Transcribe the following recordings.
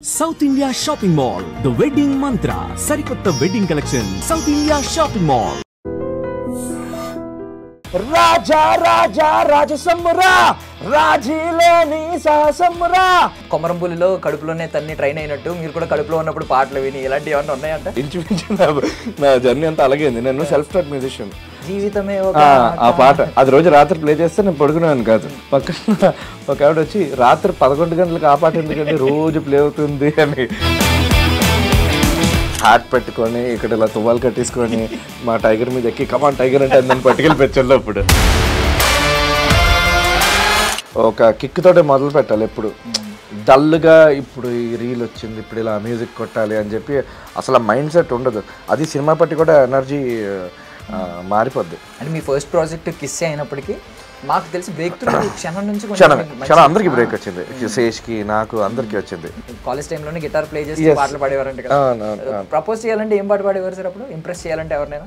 South India Shopping Mall, The Wedding Mantra, Sarikotta Wedding Collection, South India Shopping Mall. రాజా రాజా రాజసమ్మురా రాజీలేని సాహసమ్మురా. కొమరంపులిలో కడుపులోనే తన్ని train అయినట్టు మీరు కూడా కడుపులో ఉన్నప్పుడు పాటలు విని ఇలాంటివి ఏమన్నా ఉన్నాయంట? ఇంచుమించు నా జర్నీ అంతా అలాగే ఉంది. నేను సెల్ఫ్ స్టార్ట్ మ్యూజిషియన్. జీవితమే ఆ పాట అది రోజు రాత్రి ప్లే చేస్తే నేను పడుకునేవాను కాదు. పక్కన ఒక ఆవిడ వచ్చి రాత్రి 11 గంటలకు ఆ పాట ఎందుకంటే రోజు ప్లే అవుతుంది అని హ్యాట్ పెట్టుకొని ఇక్కడ ఇలా తువ్వాలు కట్టేసుకొని మా టైగర్ మీద ఎక్కి కమాన్ టైగర్ అంటే నన్ను పట్టుకెళ్ళి పెంచంలో అప్పుడు ఒక కిక్ తోటే మొదలు పెట్టాలి. ఎప్పుడు డల్గా ఇప్పుడు ఈ రీల్ వచ్చింది, ఇప్పుడు ఇలా మ్యూజిక్ కొట్టాలి అని చెప్పి అసలు మైండ్ సెట్ ఉండదు. అది సినిమా పట్టి కూడా ఎనర్జీ మారిపోద్ది. అంటే మీ ఫస్ట్ ప్రాజెక్ట్ కిస్ అయినప్పటికీ మాకు తెలిసి బ్రేక్ త్రూ క్షణం నుంచి క్షణం అందరికి బ్రేక్ వచ్చింది. శేష్కి నాకు అందరికి వచ్చింది. కాలేజ్ టైంలోనే గిటార్ ప్లే చేసి పాటలు పాడేవారంట కదా. ప్రపోజ్ చేయాలంటే ఏం పాట పాడేవారు సార్ అప్పుడు? ఇంప్రెస్ చేయాలంటే ఎవరినైనా?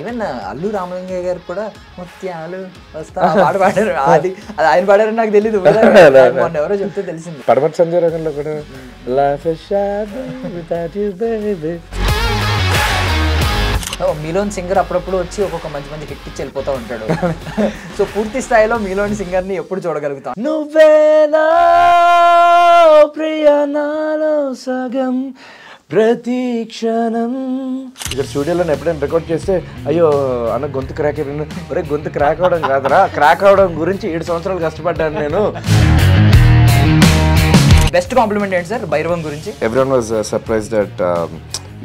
ఈవెన్ అల్లు రామలింగయ్య గారు కూడా ముత్యాలు వస్తా పాట పాడారు. అది ఆయన పాడారని నాకు తెలియదు, మొన్న ఎవరో చెప్తే తెలిసింది. పడమటి సంజయ్ రకంలో కూడా మీలోని సింగర్ అప్పుడప్పుడు వచ్చి ఒక్కొక్క మంచి మంచి హిట్ ఇచ్చి వెళ్ళిపోతూ ఉంటాడు. సో పూర్తి స్థాయిలో మీలోని సింగర్ని ఎప్పుడు చూడగలుగుతాం? నువ్వేనా ప్రియనాలో సగం ప్రతి క్షణం. ఇక్కడ స్టూడియోలో ఎప్పుడైనా రికార్డ్ చేస్తే అయ్యో అన్న గొంతు క్రాక్ అయిపోయింది. ఒరే గొంతు క్రాక్ అవడం కాదురా, క్రాక్ అవడం గురించి 7 సంవత్సరాలు కష్టపడ్డాను నేను. బెస్ట్ కాంప్లిమెంట్ ఏంటి సార్ భైరవం గురించి? ఎవ్రీవన్ వాజ్ సర్ప్రైజ్ దట్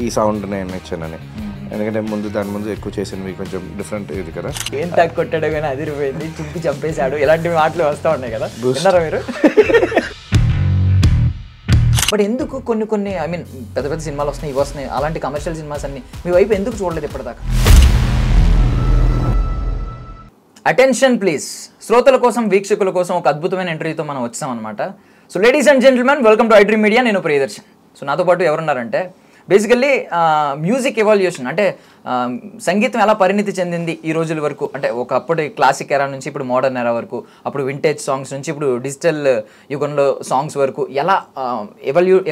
ఈ సౌండ్ నేను ఇచ్చానని. ఎందుకంటే దాని ముందు ఎక్కువ చేసింది కొంచెం డిఫరెంట్ ఇది కదా. ఏం తక్కువ కొట్టాడు కానీ అదిరిపోయింది, చింపి చంపేశాడు, ఇలాంటి మాటలు వస్తూ ఉన్నాయి కదా, విన్నారా మీరు? బట్ ఎందుకు కొన్ని ఐ మీన్ పెద్ద పెద్ద సినిమాలు వస్తున్నాయి, ఇవి వస్తున్నాయి, అలాంటి కమర్షియల్ సినిమాస్ అన్ని మీ వైపు ఎందుకు చూడలేదు ఇప్పటిదాకా? అటెన్షన్ ప్లీజ్, శ్రోతల కోసం వీక్షకుల కోసం ఒక అద్భుతమైన ఇంటర్వ్యూతో మనం వచ్చాం అనమాట. So ladies and gentlemen, welcome to iDream Media. నేను ప్రియదర్శన్. సో నాతో పాటు ఎవరున్నారంటే బేసికల్లీ మ్యూజిక్ ఎవల్యూషన్ అంటే సంగీతం ఎలా పరిణితి చెందింది ఈ రోజుల వరకు, అంటే ఒకప్పుడు క్లాసిక్ ఎరా నుంచి ఇప్పుడు మోడర్న్ ఎరా వరకు, అప్పుడు వింటేజ్ సాంగ్స్ నుంచి ఇప్పుడు డిజిటల్ యుగంలో సాంగ్స్ వరకు ఎలా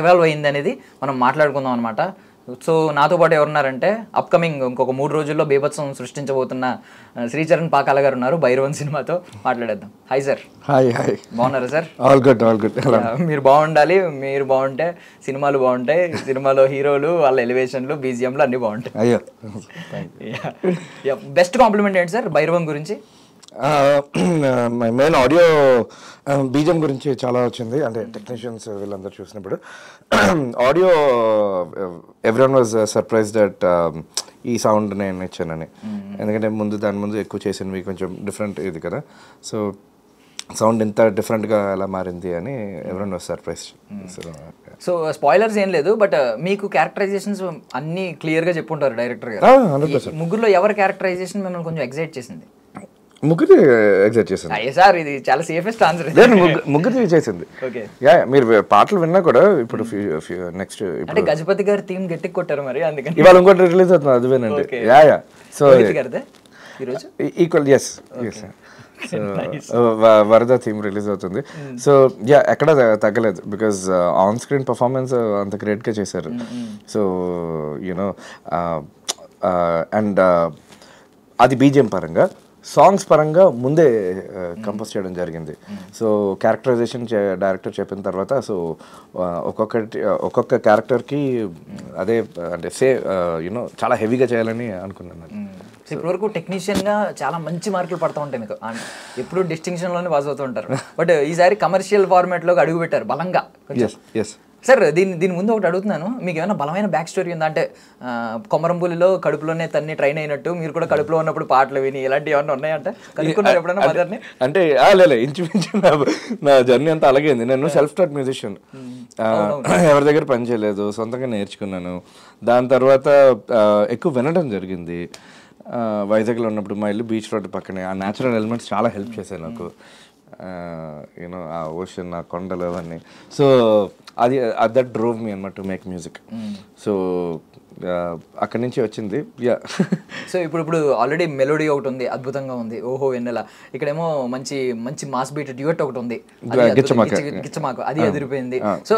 ఎవాల్వ్ అయింది అనేది మనం మాట్లాడుకుందాం అనమాట. సో నాతో పాటు ఎవరున్నారంటే అప్కమింగ్ ఇంకొక 3 రోజుల్లో బీభత్సం సృష్టించబోతున్న శ్రీచరణ్ పాకాల గారు ఉన్నారు. భైరవన్ సినిమాతో మాట్లాడేద్దాం. Hi sir. హాయ్. బాగున్నారా సార్? All good. మీరు బాగుండాలి, మీరు బాగుంటే సినిమాలు బాగుంటాయి, సినిమాలో హీరోలు వాళ్ళ ఎలివేషన్లు బీజిఎంలు అన్నీ బాగుంటాయి. అయ్యో బెస్ట్ కాంప్లిమెంట్ ఏంటి సార్ భైరవం గురించి? మెయిన్ ఆడియో బీజం గురించి చాలా వచ్చింది. అంటే టెక్నీషియన్స్ వీళ్ళందరూ చూసినప్పుడు audio everyone was surprise that ఈ సౌండ్ నేను ఇచ్చానని. ఎందుకంటే దాని ముందు ఎక్కువ చేసింది కొంచెం డిఫరెంట్ ఇది కదా. సో సౌండ్ ఎంత డిఫరెంట్గా ఎలా మారింది అని everyone was surprise. So spoilers ఏం లేదు, బట్ మీకు క్యారెక్టరైజేషన్స్ అన్నీ క్లియర్గా చెప్పుంటారు డైరెక్టర్ గారు. ముగ్గురులో ఎవరి క్యారెక్టరైజేషన్ మిమ్మల్ని కొంచెం ఎగ్జైట్ చేసింది? ముగ్గురు ఎగ్జైట్ చేసింది సార్. ఇది చాలా సేఫెస్ట్ ఆన్సర్. ముగ్గురు చేసింది. మీరు పాటలు విన్నా కూడా ఇప్పుడు నెక్స్ట్ అంటే గజపతి గారి థీమ్ గట్టికి కొట్టారు మరి, అందుకని ఇవాళ ఇంకోటి రిలీజ్ అవుతుంది అది వినండి. సో ఈక్వల్ ఎస్ వరద థీమ్ రిలీజ్ అవుతుంది. సో ఎక్కడ తగ్గలేదు, బికాజ్ ఆన్ స్క్రీన్ పర్ఫార్మెన్స్ అంత గ్రేట్గా చేశారు. సో యూనో అండ్ అది బీజిఎం పరంగా, సాంగ్స్ పరంగా ముందే కంపోజ్ చేయడం జరిగింది. సో క్యారెక్టరైజేషన్ డైరెక్టర్ చెప్పిన తర్వాత సో ఒక్కొక్క క్యారెక్టర్కి అదే అంటే యూనో చాలా హెవీగా చేయాలని అనుకున్నాను. ఇప్పటివరకు టెక్నీషియన్గా చాలా మంచి మార్కులు పడుతూ ఉంటాయి మీకు, ఎప్పుడు డిస్టింక్షన్లోనే పాస్ అవుతూ ఉంటారు. బట్ ఈసారి కమర్షియల్ ఫార్మాట్లోకి అడుగు పెట్టారు బలంగా. సార్ దీని ముందు ఒకటి అడుగుతున్నాను, మీకు ఏమైనా బలమైన బ్యాక్ స్టోరీ ఉందా? అంటే కొమరంపులిలో కడుపులోనే తన్ని ట్రైన్ అయినట్టు మీరు కూడా కడుపులో ఉన్నప్పుడు పాటలు విని ఇలాంటివి ఏమన్నా ఉన్నాయంట? కనుక్కున్నారు ఎప్పుడైనా మదర్ని? అంటే లేదు, ఇంచుమించు నా జర్నీ అంతా అలాగే ఉంది. నేను సెల్ఫ్ స్టార్ట్ మ్యూజిషియన్, ఎవరి దగ్గర పని చేయలేదు, సొంతంగా నేర్చుకున్నాను. దాని తర్వాత ఎక్కువ వినడం జరిగింది. వైజాగ్లో ఉన్నప్పుడు మా ఇల్లు బీచ్ రోడ్ పక్కనే, ఆ న్యాచురల్ ఎలిమెంట్స్ చాలా హెల్ప్ చేశాయి నాకు. యూనో ఆ ఓషన్, ఆ కొండలు అవన్నీ. సో అది దట్ డ్రోవ్ మీ అన్నమాట టు మేక్ మ్యూజిక్. సో అక్కడి నుంచి వచ్చింది. యా. సో ఇప్పుడు ఆల్రెడీ మెలోడీ ఒకటి ఉంది, అద్భుతంగా ఉంది, ఓహో వెన్నెల. ఇక్కడేమో మంచి మంచి మాస్ బీట్ డ్యూయట్ ఒకటి ఉంది, గిచ్చమాకు, అది అదిరిపోయింది. సో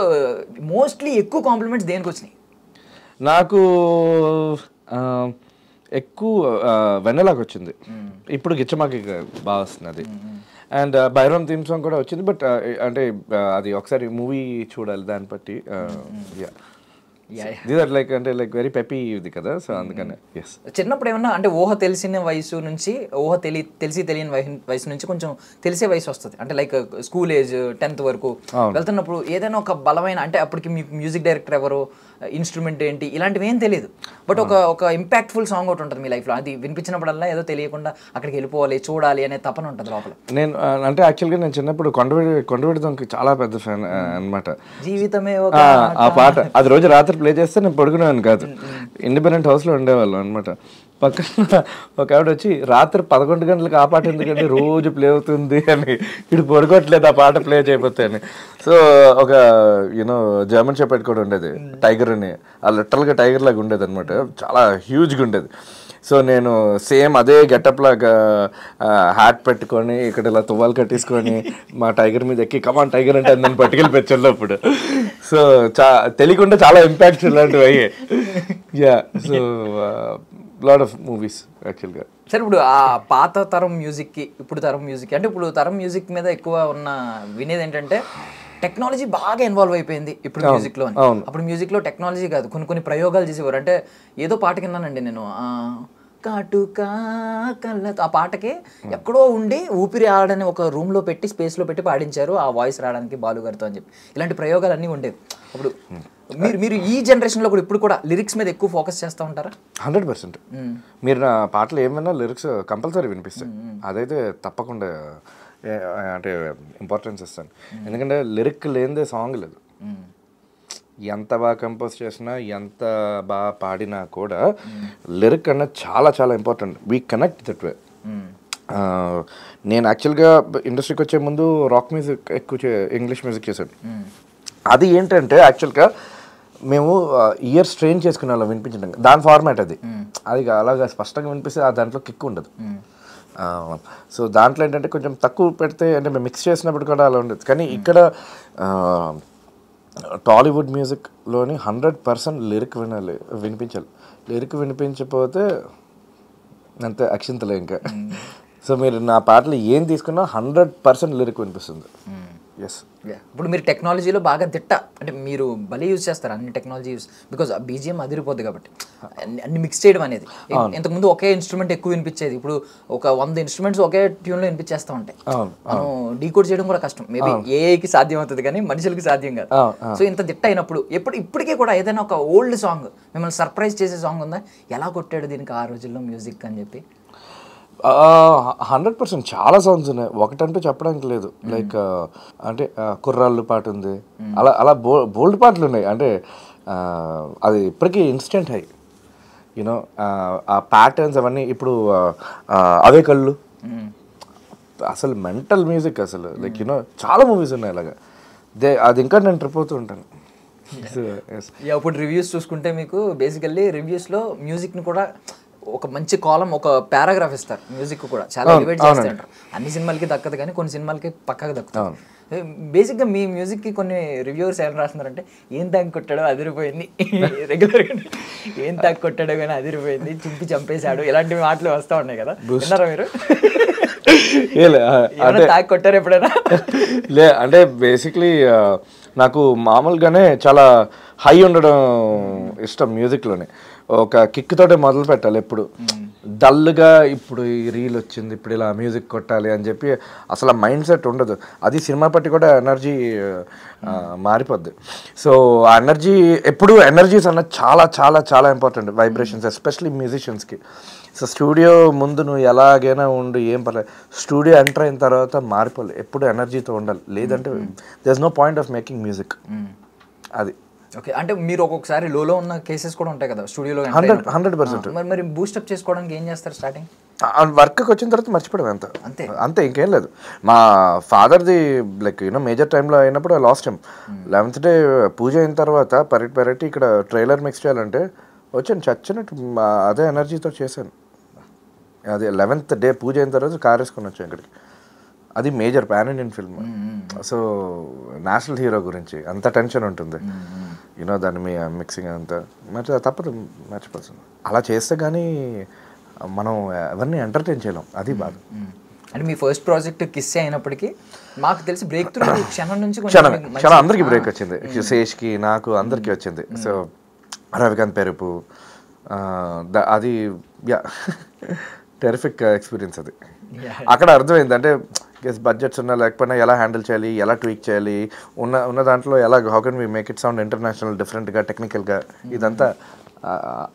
మోస్ట్లీ ఎక్కువ కాంప్లిమెంట్స్ దేనికి వచ్చినాయి? నాకు ఎక్కువ వెన్నెలాకి వచ్చింది. ఇప్పుడు గిచ్చమాకి బాగా వస్తుంది. అండ్ బైరోన్ థీమ్ సాంగ్ కూడా వచ్చింది. బట్ అంటే అది ఒకసారి మూవీ చూడాలి దాన్ని బట్టి. లైక్ అంటే లైక్ వెరీ పెప్పీ ఇది కదా, సో అందుకనే. ఎస్. చిన్నప్పుడు ఏమన్నా అంటే ఊహ తెలిసిన వయసు నుంచి తెలిసి తెలియని వయసు నుంచి కొంచెం తెలిసే వయసు వస్తుంది, అంటే లైక్ స్కూల్ ఏజ్ 10th వరకు వెళ్తున్నప్పుడు ఏదైనా ఒక బలమైన, అంటే అప్పటికి మీ మ్యూజిక్ డైరెక్టర్ ఎవరు, ఇన్స్ట్రుమెంట్ ఏంటి, ఇలాంటివి ఏం తెలియదు. బట్ ఒక ఇంపాక్ట్ఫుల్ సాంగ్ ఒకటి ఉంటుంది మీ లైఫ్లో, అది వినిపించినప్పుడల్లా ఏదో తెలియకుండా అక్కడికి వెళ్ళిపోవాలి, చూడాలి అనే తపన ఉంటుంది లోపల. నేను అంటే యాక్చువల్గా నేను చిన్నప్పుడు కొండవీడి దొంగకి చాలా పెద్ద ఫ్యాన్ అనమాట. జీవితమే ఆ పాట అది రోజు రాత్రి ప్లే చేస్తే నేను పడుకునేవాను కాదు. ఇండిపెండెంట్ హౌస్లో ఉండేవాళ్ళం అనమాట. పక్కన ఒక ఆవిడ వచ్చి రాత్రి 11 గంటలకు ఆ పాట ఎందుకంటే రోజు ప్లే అవుతుంది అని, ఇటు పడుకోవట్లేదు ఆ పాట ప్లే చేయకపోతే అని. సో ఒక యూనో జర్మన్ షెపర్డ్ కూడా ఉండేది, టైగర్ అని. ఆ లిటరల్గా టైగర్ లాగా ఉండేది అనమాట, చాలా హ్యూజ్గా ఉండేది. సో నేను సేమ్ అదే గెటప్ లాగా హ్యాట్ పెట్టుకొని ఇక్కడ ఇలా తువ్వాలు కట్టేసుకొని మా టైగర్ మీద ఎక్కి కమాన్ టైగర్ అంటే నన్ను పట్టుకెళ్ళి పెంచాను అప్పుడు. సో తెలియకుండా చాలా ఇంపాక్ట్స్ ఇలాంటివి అయ్యాయి. Yeah. So lot of movies యాక్చువల్గా. సరే, ఇప్పుడు ఆ పాత తరం మ్యూజిక్కి ఇప్పుడు తరం మ్యూజిక్, అంటే ఇప్పుడు తరం మ్యూజిక్ మీద ఎక్కువ ఉన్న వినేది ఏంటంటే టెక్నాలజీ బాగా ఇన్వాల్వ్ అయిపోయింది ఇప్పుడు మ్యూజిక్లో. అప్పుడు మ్యూజిక్లో టెక్నాలజీ కాదు, కొన్ని ప్రయోగాలు చేసేవారు. అంటే ఏదో పాట కిన్నానండి నేను, కాటుకా కళ్ళతో, ఆ పాటకి ఎక్కడో ఉండి ఊపిరి ఆడని ఒక రూమ్లో పెట్టి స్పేస్లో పెట్టి పాడించారు ఆ వాయిస్ రావడానికి బాలుగారితో అని చెప్పి. ఇలాంటి ప్రయోగాలు అన్నీ ఉండేవి. అప్పుడు మీరు ఈ జనరేషన్లో కూడా ఇప్పుడు కూడా లిరిక్స్ మీద ఎక్కువ ఫోకస్ చేస్తూ ఉంటారా? 100%. మీరు నా పాటలు ఏమైనా లిరిక్స్ కంపల్సరీ వినిపిస్తాయి, అదైతే తప్పకుండా అంటే ఇంపార్టెన్స్ ఇస్తాను. ఎందుకంటే లిరిక్ లేనిదే సాంగ్ లేదు. ఎంత బాగా కంపోజ్ చేసినా ఎంత బాగా పాడినా కూడా లిరిక్ అన్నది చాలా చాలా important. We connect that way. నేను యాక్చువల్గా ఇండస్ట్రీకి వచ్చే ముందు రాక్ మ్యూజిక్ ఎక్కువ ఇంగ్లీష్ మ్యూజిక్ చేశాను. అది ఏంటంటే యాక్చువల్గా మేము ఇయర్ స్ట్రెయిన్ చేసుకునే వాళ్ళం వినిపించడం, దాని ఫార్మాట్ అది. అది అలాగా స్పష్టంగా వినిపిస్తే దాంట్లో కిక్ ఉండదు. సో దాంట్లో ఏంటంటే కొంచెం తక్కువ పెడితే, అంటే మేము మిక్స్ చేసినప్పుడు కూడా అలా ఉండదు. కానీ ఇక్కడ టాలీవుడ్ మ్యూజిక్లోని 100% లిరిక్ వినిపించాలి. లిరిక్ వినిపించకపోతే అంతే అక్షింతలే ఇంకా. సో మీరు నా పాటలు ఏం తీసుకున్నా 100% లిరిక్ వినిపిస్తుంది. ఎస్. ఇప్పుడు మీరు టెక్నాలజీలో బాగా అంటే మీరు భలే యూజ్ చేస్తారు అన్ని టెక్నాలజీ యూజ్, బికాజ్ బీజిఎం అదిరిపోద్ది కాబట్టి అన్ని మిక్స్ చేయడం అనేది. ఇంతకుముందు ఒకే ఇన్స్ట్రుమెంట్ ఎక్కువ వినిపించేది, ఇప్పుడు ఒక 100 ఇన్స్ట్రుమెంట్స్ ఒకే ట్యూన్లో వినిపించేస్తూ ఉంటాయి. మనం డీకోడ్ చేయడం కూడా కష్టం. మేబీ ఏఐకి సాధ్యం అవుతుంది కానీ మనుషులకి సాధ్యం కాదు. సో ఇంత అయినప్పుడు ఇప్పటికీ కూడా ఏదైనా ఒక ఓల్డ్ సాంగ్ మిమ్మల్ని సర్ప్రైజ్ చేసే సాంగ్ ఉందా, ఎలా కొట్టాడు దీనికి ఆ రోజుల్లో మ్యూజిక్ అని చెప్పి? 100% చాలా సాంగ్స్ ఉన్నాయి, ఒకటంటూ చెప్పడానికి లేదు. లైక్ అంటే కుర్రాళ్ళు పాట ఉంది, అలా బోల్డ్ పాటలు ఉన్నాయి. అంటే అది ఇప్పటికీ ఇన్స్టెంట్ హై, యూనో ఆ ప్యాటర్న్స్ అవన్నీ. ఇప్పుడు అవే కళ్ళు అసలు మెంటల్ మ్యూజిక్ అసలు, లైక్ యూనో చాలా మూవీస్ ఉన్నాయి అలాగా. అది ఇంకా నేను ట్రిప్ అవుతూ ఉంటాను. ఇప్పుడు రివ్యూస్ చూసుకుంటే మీకు బేసికల్లీ రివ్యూస్లో మ్యూజిక్ని కూడా ఒక మంచి కాలం, ఒక పారాగ్రాఫ్ ఇస్తారు. మ్యూజిక్ కూడా చాలా డివైడ్ చేస్తుంటారు. అన్ని సినిమాలకి దక్కదు కానీ కొన్ని సినిమాలకి పక్కగా దక్కుతారు. బేసిక్గా మీ మ్యూజిక్కి కొన్ని రివ్యూవర్స్ ఏం రాస్తున్నారంటే, ఏం తాగి కొట్టాడో అదిరిపోయింది, రెగ్యులర్గా ఏం తాగి కొట్టాడో కానీ అదిరిపోయింది, చింపి చంపేశాడు, ఇలాంటి మాటలు వస్తూ ఉన్నాయి కదా, విన్నారా మీరు? తాగి కొట్టారు ఎప్పుడైనా? అంటే బేసిక్లీ నాకు మామూలుగానే చాలా హై ఉండడం ఇష్టం మ్యూజిక్లోనే. ఒక కిక్ తోటే మొదలు పెట్టాలి ఎప్పుడు. డల్గా ఇప్పుడు ఈ రీల్ వచ్చింది, ఇప్పుడు ఇలా మ్యూజిక్ కొట్టాలి అని చెప్పి అసలు ఆ మైండ్ సెట్ ఉండదు. అది సినిమా పట్టి కూడా ఎనర్జీ మారిపోద్ది. సో ఆ ఎనర్జీ ఎప్పుడు ఎనర్జీస్ అన్నది చాలా చాలా చాలా ఇంపార్టెంట్. వైబ్రేషన్స్ ఎస్పెషలీ మ్యూజిషియన్స్కి. సో స్టూడియో ముందు నువ్వు ఎలాగైనా ఉండు, ఏం పర్లేదు, స్టూడియో ఎంటర్ అయిన తర్వాత మారిపోవాలి, ఎప్పుడు ఎనర్జీతో ఉండాలి. లేదంటే there is no point of making music. అది ఓకే, అంటే మీరు ఒక్కొక్కసారి లోలో ఉన్న కేసెస్ కూడా ఉంటాయి కదా స్టూడియోలో? 100%. మరి బూస్టప్ చేసుకోవడానికి ఏం చేస్తారు స్టార్టింగ్? వర్క్కి వచ్చిన తర్వాత మర్చిపోవడం అంతే అంతే, ఇంకేం లేదు. మా ఫాదర్ది లైక్ మేజర్ టైంలో అయినప్పుడు లాస్ట్ టైం 11th డే పూజ అయిన తర్వాత పెరటి ఇక్కడ ట్రైలర్ మిక్స్ చేయాలంటే వచ్చాను చచ్చినట్టు, అదే ఎనర్జీతో చేశాను. అది 11th డే పూజ అయిన తర్వాత కార్ వేసుకొని వచ్చాను ఇక్కడికి. అది major pan Indian film. So national hero గురించి అంత టెన్షన్ ఉంటుంది, దాని మీ మిక్సింగ్ అంతా తప్పదు, మర్చిపోతుంది. అలా చేస్తే కానీ మనం ఎవరిని ఎంటర్టైన్ చేయలేం, అది బాధ. అంటే మీ ఫస్ట్ ప్రాజెక్ట్ కిస్ అయినప్పటికీ మాకు తెలిసి బ్రేక్ త్రూ క్షణం నుంచి చాలా అందరికీ బ్రేక్ వచ్చింది, శేష్కి నాకు అందరికీ వచ్చింది. సో రవికాంత్ పెరుపు, అది టెరిఫిక్ ఎక్స్పీరియన్స్. అది అక్కడ అర్థమైంది, అంటే బడ్జెట్స్ ఉన్నా లేకపోయినా ఎలా హ్యాండిల్ చేయాలి, ఎలా ట్వీక్ చేయాలి, ఉన్న దాంట్లో ఎలా how can we make it sound international, డిఫరెంట్గా, టెక్నికల్గా, ఇదంతా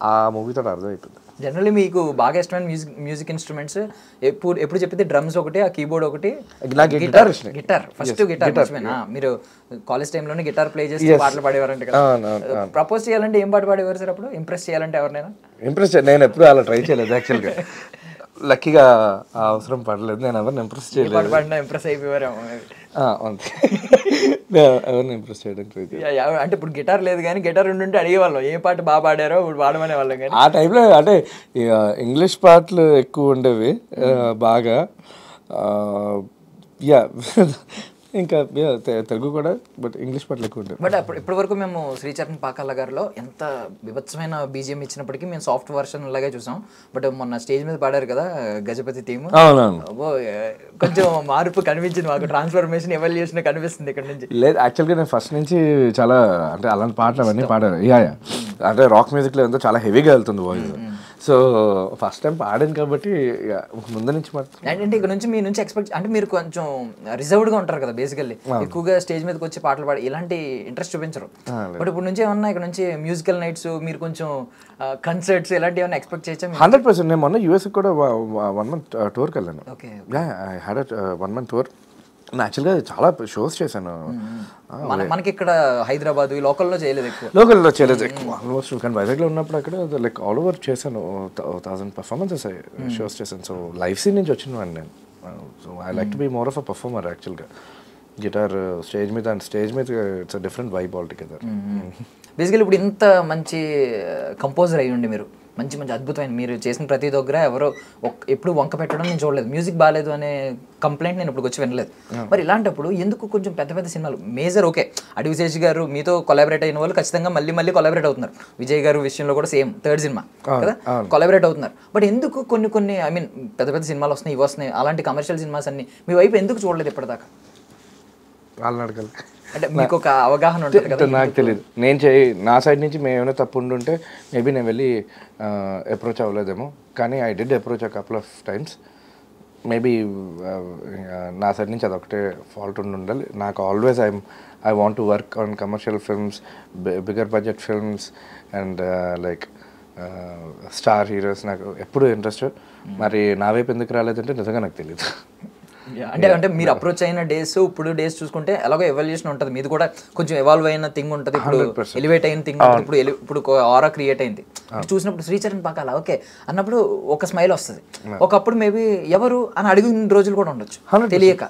ఆ మూవీతో అర్థమైపోతుంది. జనరల్లీ మీకు బాగా ఇష్టమైన మ్యూజిక్ ఇన్స్ట్రుమెంట్స్ ఎప్పుడు చెప్పితే డ్రమ్స్ ఒకటి, ఆ కీబోర్డ్ ఒకటి, గిటార్ ఫస్ట్ గిటార్. మీరు కాలేజ్ టైంలోనే గిటార్ ప్లే చేసి పాటలు పాడేవారంటే కదా. ప్రపోజ్ చేయాలంటే ఏం పాట పాడేవారు సార్ అప్పుడు? ఇంప్రెస్ చేయాలంటే ఎవరినైనా? నేను ఎప్పుడు అలా ట్రై చేయలేదు యాక్చువల్గా. లక్కీగా ఆ అవసరం పడలేదు, నేను ఎవరిని ఇంప్రెస్ చేయలేదు. ఇంప్రెస్ అయిపోయారు ఎవరిని ఇంప్రెస్ చేయడానికి. అంటే ఇప్పుడు గిటార్ లేదు కానీ గిటార్ ఉండుంటే అడిగేవాళ్ళం ఏ పాట బాగా పాడారో ఇప్పుడు పాడమనే వాళ్ళం. కానీ ఆ టైంలో అంటే ఇంగ్లీష్ పాటలు ఎక్కువ ఉండేవి బాగా. ఇంకా తెలుగు కూడా, బట్ ఇంగ్లీష్ పాటలు ఎక్కువ ఉంటాయి. బట్ ఇప్పటి వరకు మేము శ్రీచరణ్ పాకాల గారిలో ఎంత విభత్సమైన బీజిఎం ఇచ్చినప్పటికీ మేము సాఫ్ట్ వర్షన్ లాగే చూసాం. బట్ మొన్న స్టేజ్ మీద పాడారు కదా గజపతి థీమ్, కొంచెం మార్పు కనిపించింది మాకు, ట్రాన్స్ఫర్మేషన్ ఎవల్యూషన్ కనిపిస్తుంది ఇక్కడ నుంచి. లేదు యాక్చువల్గా నేను ఫస్ట్ నుంచి చాలా అంటే అలాంటి పాటలు అవన్నీ పాడాను. అంటే రాక్ మ్యూజిక్లో ఎంతో చాలా హెవీగా వెళ్తుంది వాయిస్. సో ఫస్ట్ టైం పాడాను కాబట్టి ముందు నుంచి అంటే ఇక్కడ నుంచి మీ నుంచి ఎక్స్పెక్ట్, అంటే మీరు కొంచెం రిజర్వ్డ్గా ఉంటారు కదా బేసికల్లీ, ఎక్కువగా స్టేజ్ మీదకి వచ్చి పాటలు పాడి ఇలాంటి ఇంట్రెస్ట్ చూపించరు. బట్ ఇప్పుడు నుంచి ఏమన్నా ఇక్కడ నుంచి మ్యూజికల్ నైట్స్, మీరు కొంచెం కన్సర్ట్స్ ఇలాంటివి ఏమన్నా ఎక్స్పెక్ట్ చేయొచ్చా? 100%. నేను మొన్న యూఎస్కి కూడా 1 month టూర్కి వెళ్ళాను. I had 1 month tour. యాక్చువల్గా చాలా షోస్ చేశాను. మనకి ఇక్కడ హైదరాబాద్ ఈ లోకల్లో చేయలేదు ఎక్కువ ఆల్మోస్ట్. కానీ వైజాగ్లో ఉన్నప్పుడు అక్కడ లైక్ ఆల్ ఓవర్ చేశాను, 1000 performances షోస్ చేశాను. సో లైఫ్ సీన్ నుంచి వచ్చిన వాడిని నేను. So I like to be more of a performer యాక్చువల్గా. గిటార్ స్టేజ్ మీద it's a different vibe all together. Basically ఇప్పుడు ఇంత మంచి కంపోజర్ అయ్యండి మీరు, మంచి అద్భుతమైన మీరు చేసిన ప్రతి దగ్గర ఎవరో ఎప్పుడు వంక పెట్టడం నేను చూడలేదు, మ్యూజిక్ బాగాలేదు అనే కంప్లైంట్ నేను ఇప్పుడు వచ్చి వినలేదు. మరి ఇలాంటప్పుడు ఎందుకు కొంచెం పెద్ద సినిమాలు మేజర్ ఓకే, అడివిశేష్ గారు మీతో కొలాబరేట్ అయిన వాళ్ళు ఖచ్చితంగా మళ్ళీ కొలాబరేట్ అవుతున్నారు. విజయ్ గారు విషయంలో కూడా సేమ్, థర్డ్ సినిమా కదా కొలాబరేట్ అవుతున్నారు. బట్ ఎందుకు కొన్ని ఐ మీన్ పెద్ద సినిమాలు వస్తున్నాయి, ఇవి వస్తున్నాయి, అలాంటి కమర్షియల్ సినిమాస్ అన్ని మీ వైపు ఎందుకు చూడలేదు ఇప్పటిదాకా? వాళ్ళని అడగాలి, అంటే మీకు ఒక అవగాహన ఉంటుంది కదా. నాకు తెలియదు, నా సైడ్ నుంచి మేము ఏమైనా తప్పు ఉండుంటే మేబీ నేను వెళ్ళి అప్రోచ్ అవ్వలేదేమో. కానీ I did approach a couple of times. Maybe నా సైడ్ నుంచి అదొకటే ఫాల్ట్ ఉండాలి. నాకు always I want to work on commercial films, bigger budget films and like star heroes. నాకు ఎప్పుడు ఇంట్రెస్ట్. మరి నా వైపు ఎందుకు రాలేదంటే నిజంగా నాకు తెలియదు. అంటే మీరు అప్రోచ్ అయిన డేస్ ఇప్పుడు డేస్ చూసుకుంటే ఎలాగో ఎవల్యూషన్ ఉంటుంది, మీది కూడా కొంచెం ఎవాల్వ్ అయిన థింగ్ ఉంటుంది, ఇప్పుడు ఎలివేట్ అయిన థింగ్ ఉంటుంది, ఇప్పుడు ఆరా క్రియేట్ అయింది. చూసినప్పుడు శ్రీచరణ్ పాకాల ఓకే అన్నప్పుడు ఒక స్మైల్ వస్తుంది. ఒకప్పుడు మేబీ ఎవరు అని అడిగిన రోజులు కూడా ఉండొచ్చు తెలియక.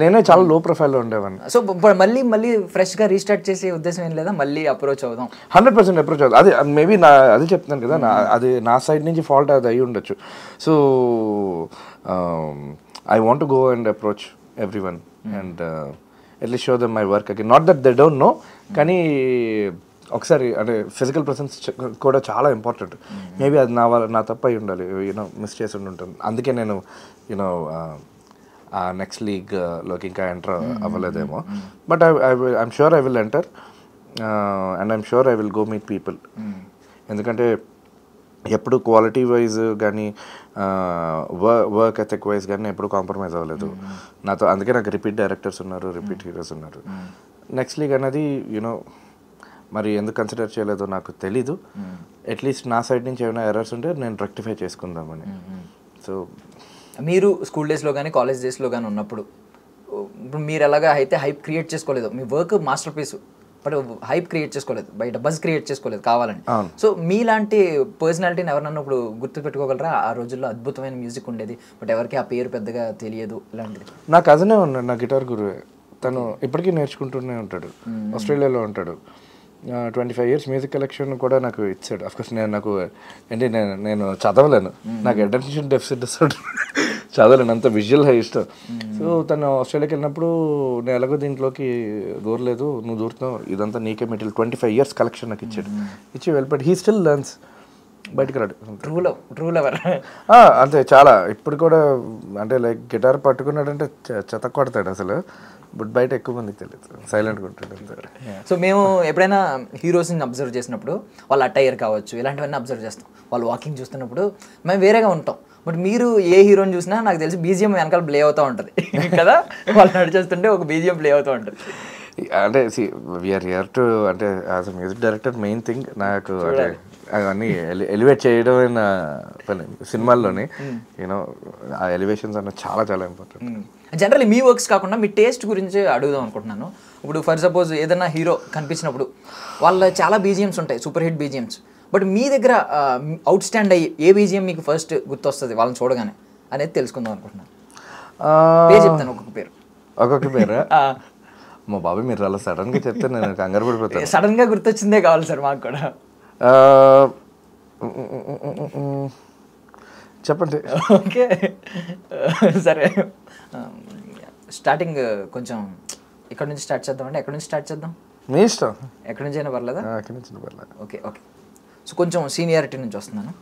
నేనే చాలా లో ప్రొఫైల్లో ఉండేవాడిని. సో మళ్ళీ ఫ్రెష్ గా రీస్టార్ట్ చేసే ఉద్దేశం ఏం లేదా? మళ్ళీ అప్రోచ్ అవుదాం, 100% అప్రోచ్ అవుతుంది. అది మేబీ అదే చెప్తున్నాను కదా, అది నా సైడ్ నుంచి ఫాల్ట్ అది అయి ఉండొచ్చు. So I want to go and approach everyone and at least show them my work again. Not that they don't know, కానీ ఒకసారి అంటే ఫిజికల్ ప్రెసెన్స్ కూడా చాలా ఇంపార్టెంట్. మేబీ అది నా తప్పు అయి ఉండాలి, మిస్ చేసి ఉంటుంది. అందుకే నేను నెక్స్ట్ లీగ్లోకి ఇంకా ఎంటర్ అవ్వలేదేమో. But I'm sure I will enter and I'm sure I will go meet people. ఎందుకంటే ఎప్పుడు క్వాలిటీ వైజ్ కానీ వర్క్ ఎథిక్ వైజ్ కానీ ఎప్పుడు కాంప్రమైజ్ అవ్వలేదు నాతో. అందుకే నాకు రిపీట్ డైరెక్టర్స్ ఉన్నారు, రిపీట్ హీరోస్ ఉన్నారు. నెక్స్ట్ లీగ్ అనేది మరి ఎందుకు కన్సిడర్ చేయలేదో నాకు తెలీదు. అట్లీస్ట్ నా సైడ్ నుంచి ఏమైనా ఎర్రర్స్ ఉంటే నేను రెక్టిఫై చేసుకుందామని. సో మీరు స్కూల్ డేస్లో కానీ కాలేజ్ డేస్లో కానీ ఉన్నప్పుడు ఇప్పుడు మీరు ఎలాగా అయితే హైప్ క్రియేట్ చేసుకోలేదు, మీ work masterpiece but hype create చేసుకోలేదు, బయట బజ్ క్రియేట్ చేసుకోలేదు కావాలని. సో మీలాంటి పర్సనాలిటీని ఎవరన్నా ఇప్పుడు గుర్తు పెట్టుకోగలరా? ఆ రోజుల్లో అద్భుతమైన మ్యూజిక్ ఉండేది, బట్ ఎవరికి ఆ పేరు పెద్దగా తెలియదు ఇలాంటిది. నా కజనే ఉన్నాడు, నా గిటార్ గురువే. తను ఇప్పటికీ నేర్చుకుంటూనే ఉంటాడు, ఆస్ట్రేలియాలో ఉంటాడు. 25 years మ్యూజిక్ కలెక్షన్ కూడా నాకు ఇచ్చాడు. అఫ్కోర్స్ నేను చదవలేను, నాకు అటెన్షన్ డెఫిసిట్ చదవలేను, అంత విజువల్ హై ఇష్టం. సో తను ఆస్ట్రేలియాకి వెళ్ళినప్పుడు నేను ఎలాగో దీంట్లోకి దూరలేదు, నువ్వు దూరుతున్నావు, ఇదంతా నీకే మెటీరియల్, 25 years కలెక్షన్ నాకు ఇచ్చాడు. ఇచ్చి వెళ్ళిపోయాడు. హీ స్టిల్ లర్న్స్, బయటకు రాడు. ట్రూ లవర్ అంతే. చాలా ఇప్పుడు కూడా అంటే లైక్ గిటార్ పట్టుకున్నాడంటే చెత్త కొడతాడు అసలు, బట్ బయట ఎక్కువ మందికి తెలియదు, సైలెంట్గా ఉంటాడు అంతే. సో మేము ఎప్పుడైనా హీరోస్ని అబ్జర్వ్ చేసినప్పుడు వాళ్ళ అటైర్ కావచ్చు ఇలాంటివన్నీ అబ్జర్వ్ చేస్తాం, వాళ్ళు వాకింగ్ చూస్తున్నప్పుడు మేము వేరేగా ఉంటాం. బట్ మీరు ఏ హీరోని చూసినా నాకు తెలిసి బీజిఎం వెనకాల ప్లే అవుతూ ఉంటుంది కదా, వాళ్ళు నడిచేస్తుంటే ఒక బీజిఎం ప్లే అవుతూ ఉంటుంది. అంటే వీఆర్ హియర్ టు, అంటే as a music director main thing నాకు అంటే అవన్నీ ఎలివేట్ చేయడమైన పని సినిమాల్లోని. యూనో ఆ ఎలివేషన్స్ అన్న చాలా చాలా ఇంపార్టెంట్. జనరల్లీ మీ వర్క్స్ కాకుండా మీ టేస్ట్ గురించి అడుగుదాం అనుకుంటున్నాను. ఇప్పుడు ఫర్ సపోజ్ ఏదైనా హీరో కనిపించినప్పుడు వాళ్ళ చాలా బీజిఎమ్స్ ఉంటాయి, సూపర్ హిట్ బీజిఎమ్స్, బట్ మీ దగ్గర అవుట్ స్టాండ్ అయ్యి ఏ బీజిఎం మీకు ఫస్ట్ గుర్తొస్తుంది వాళ్ళని చూడగానే అనేది తెలుసుకుందాం అనుకుంటున్నాను. పేరు చెప్తాను, ఒక్కొక్క పేరు. మా బాబు మీరు అలా సడన్గా చెప్తే నేను కంగారు పడిపోతాను. సడన్గా గుర్తొచ్చిందే కావాలి సార్ మాకు కూడా. చెప్పండి. ఓకే సరే, స్టార్టింగ్ కొంచెం ఇక్కడ నుంచి స్టార్ట్ చేద్దాం అంటే ఎక్కడి నుంచి స్టార్ట్ చేద్దాం? మీ ఇష్టం, ఎక్కడి నుంచి అయినా పర్లేదా? ఎక్కడి నుంచి పర్లేదు. Okay okay. సో కొంచెం సీనియారిటీ నుంచి వస్తున్నాను.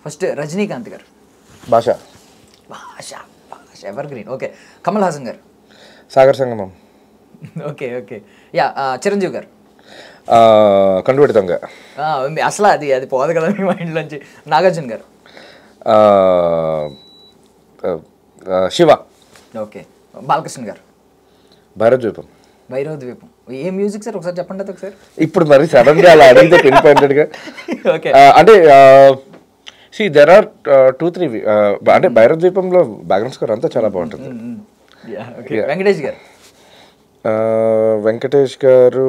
ఫస్ట్ రజనీకాంత్ గారు, భాష భాష భాష ever green. Okay. Kamal Haasan గారు, సాగర్ సంగమం. Okay okay. యా చిరంజీవి గారు, కండుపెడి దొంగ. అసలు అది పోదు కదా మీ మైండ్లోంచి. నాగార్జున గారు, శివ. ఓకే. బాలకృష్ణ గారు, భైరవ ద్వీపం. ఏ మ్యూజిక్ సార్ ఒకసారి చెప్పండి అది ఒకసారి. ఇప్పుడు మరి సడన్ గా అలా అడిగితే పిన్ పాయింటెడ్గా ఓకే. అంటే దెర్ ఆర్ 2-3 అంటే భైరవ ద్వీపంలో బ్యాక్గ్రౌండ్ స్కోర్ అంతా చాలా బాగుంటుంది. వెంకటేష్ గారు, వెంకటేష్ గారు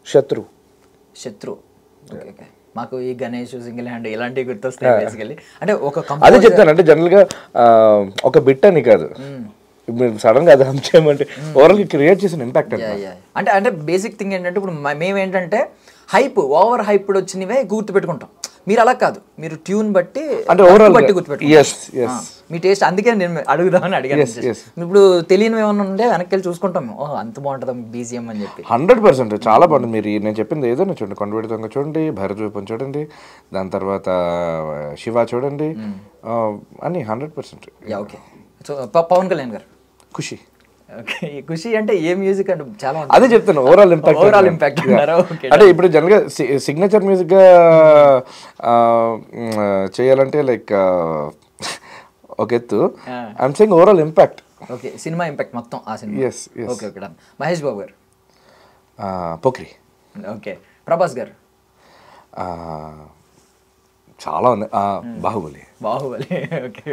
శత్రు. Okay okay. మాకు ఈ గణేష్, సింగిల్ హ్యాండ్ ఇలాంటివి గుర్తొస్తాయి బేసికలీ. అంటే ఒక అదే చెప్తాను, అంటే జనరల్గా ఒక బిట్ అని కాదు, మీరు సడన్ గా అది హమ్ చేయమంటే ఓవరాల్ క్రియేట్ చేసిన ఇంపాక్ట్ అంటే అంటే బేసిక్ థింగ్ ఏంటంటే ఇప్పుడు మేమేంటంటే హైప్ ఓవర్ హైప్డ్ వచ్చినవే గుర్తుపెట్టుకుంటాం. మీరు అలా కాదు, మీరు ట్యూన్ బట్టి అంటే ఓవరాల్ బట్టి గుర్తుపెట్టుకుంటాం మీ టేస్ట్. అందుకే నేను అడుగుదామని అడిగాను. ఇప్పుడు తెలియని ఏమన్నా ఉంటే వెనక్కి వెళ్ళి చూసుకుంటాం, ఓహ్ అంత బాగుంటుందా బీజిఎం అని చెప్పి. 100% చాలా బాగుంటుంది. మీరు నేను చెప్పింది ఏదైనా చూడండి, కొండవేడి దొంగ చూడండి, భైరవ ద్వీపం చూడండి, దాని తర్వాత శివ చూడండి, అని 100%. ఓకే. సో పవన్ కళ్యాణ్ గారు, ఖుషి. ఓకే. ఖుషి అంటే ఏ మ్యూజిక్ అంటే చాలా అదే చెప్తాను, ఓవరాల్ ఇంపాక్ట్. అంటే ఇప్పుడు జనరల్గా సిగ్నేచర్ మ్యూజిక్ గా చేయాలంటే లైక్ ఒక ఎత్తు, I'm saying overall impact. Okay. Cinema impact మొత్తం ఆ cinema. Okay okay. Mahesh Babu garu, Pokiri. Okay. Prabhas గారు, చాలా ఉంది, బాహుబలి. ఓకే.